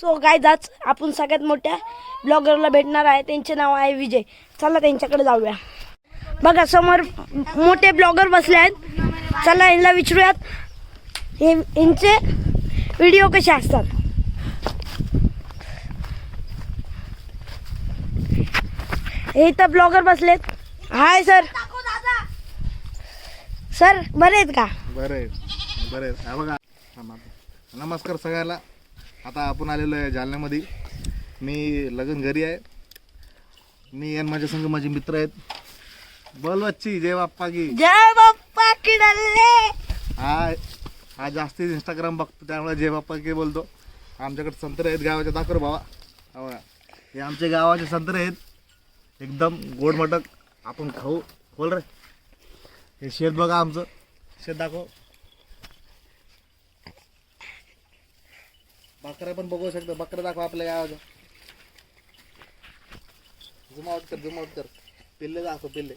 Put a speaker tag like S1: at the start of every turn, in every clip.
S1: So guys आज आपण सगळ्यात मोठ्या ब्लॉगरला भेटणार आहे. त्यांचे नाव आहे विजय. चला त्यांच्याकडे जाऊया. बघा समोर मोठे ब्लॉगर बसले आहेत. चला यांना विचारूयात यांचे व्हिडिओ कसे असतात. हे इथं ब्लॉगर बसलेत. Hi sir. सर बरे आहेत का?
S2: बरे बरे. बघा नमस्कार सगळ्याला. आता आपण आलेलो आहे जालन्यामध्ये. मी लगन घरी आहे. मी आणि माझ्या संग माझे मित्र आहेत. बोल बच्ची जय बाप्पा की
S1: जय बाप्पा की डल्ले.
S2: हा जास्ती इंस्टाग्राम बघतो त्यामुळे जय बाप्पा की बोलतो. आमच्याकडे संत्रे आहेत गावाचे. दाखव रे भावा. बघा हे आमच्या गावाचे संत्रे आहेत. एकदम गोड मटक. आपण खाऊ. बोल रे. हे शेत बघा आमचं. शेत दाखव. बकऱ्या पण बघू शकतो. बकऱ्या दाखवा आपल्या गावाचं. झूम आउट कर. पिल्ले दाखव पिल्ले.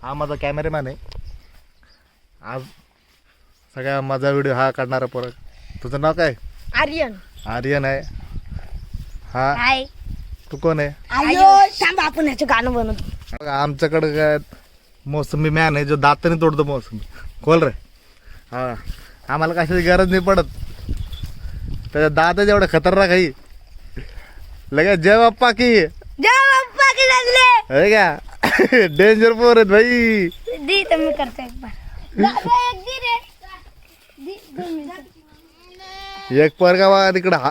S2: हा माझा कॅमेरामॅन आहे. आज सगळ्या माझा व्हिडिओ हा काढणारा परत. तुझं नाव काय? आर्यन आहे. हा
S1: हाय.
S2: तू कोण आहे?
S1: थांब आपण ह्याचं गाणं बनवतो.
S2: बघा आमच्याकडे काय मोसंबी मॅन आहे जो दाताने तोडतो मोसंबी. खोल रे. हा आम्हाला कशाची गरज नाही पडत. त्याच्या दात जेवढं खतरनाक आहे. लगे जय बाप्पा की
S1: जय बाप्पा की डल्ले.
S2: है क्या डेंजर पोर आहेत भाई.
S1: दी तर मी करतो एक बार. एक दी रे. दी 2 मिनिट.
S2: एक पोरगा बघा तिकडं. हा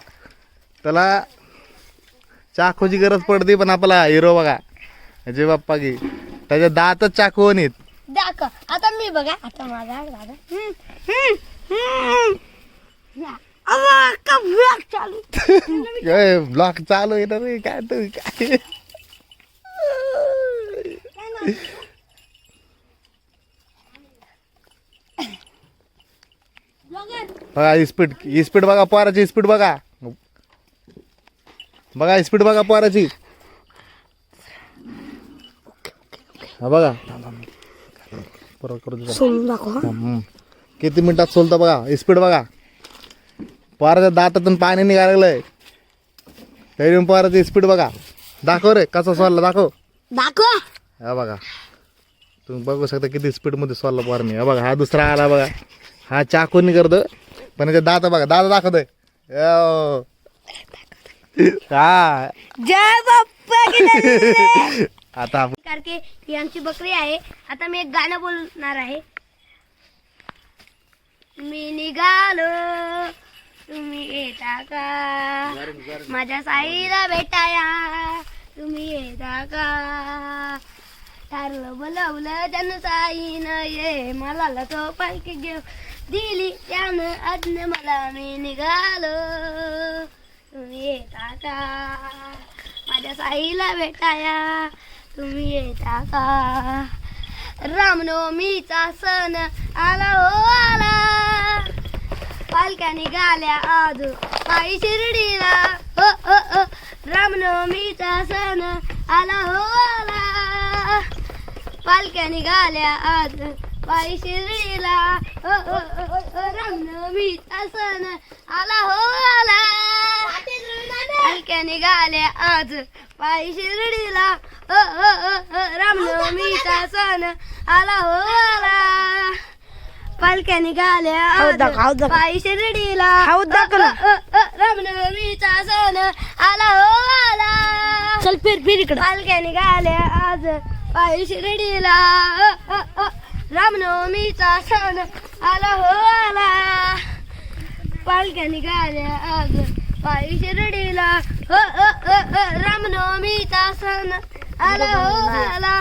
S2: त्याला चाकूची गरज पडते पण आपला हिरो बघा जय बाप्पा की त्याच्या दातच चाकू नाहीत.
S1: दाखव आता मी बघा. आता माझा दादा ब्लॉग चालू.
S2: ब्लॉक चालू आहे ना रे. काय तू काय बघा स्पीड बघा पोराची. स्पीड बघा. बघा स्पीड बघा पोराची. हा बघा किती मिनिटात सोलता बघा. स्पीड बघा. पोराच्या दातातून पाणी निघायला लागलंय तरी पोराची स्पीड बघा. दाखव रे कसा सोलला. दाखव. हा बघा तुम्ही बघू शकता किती स्पीड मध्ये सोलला पोराने. हा बघा हा दुसरा आला बघा. हा चाकूनी करतो पण याचे दात बघा. दात दाखवतोय. हा
S1: जय बाप्पा की डल्ले.
S2: आता आपण
S1: करके ही आमची बकरी आहे. आता मी एक गाणं बोलणार आहे. मी निघालो तुम्ही येता का माझ्या साईला भेटाया तुम्ही येता का ठरलं बोलवलं त्यानं साईनं ये मला तो पालखी घेऊ दिली त्यानं आज्ञा मला. मी निघालो तुम्ही येता का माझ्या साईला भेटाया तुम्ही येता का. रामनवमीचा सण आला हो आला पालख्या निघाल्या आज पायी शिर्डीला. हो हो हो रामनवमीचा सण आला हो आला पालख्या निघाल्या आज पायी शिर्डीला. हो हो हो रामनवमीचा सण आला हो आला पालख्या निघाल्या आज पायी शिर्डीला. हो हो हो रामनवमीचा सण आला हो आला पालख्या निघाल्या आज पायी शिर्डीला. रामनवमीचा सण आला हो आला. चल फिर इकडे. पालख्या निघाल्या आज पायी शिर्डीला. रामनवमीचा सण आला हो आला पालख्या निघाल्या आज पायी शिर्डीला. हो रामनवमीचा सण आला हो आला.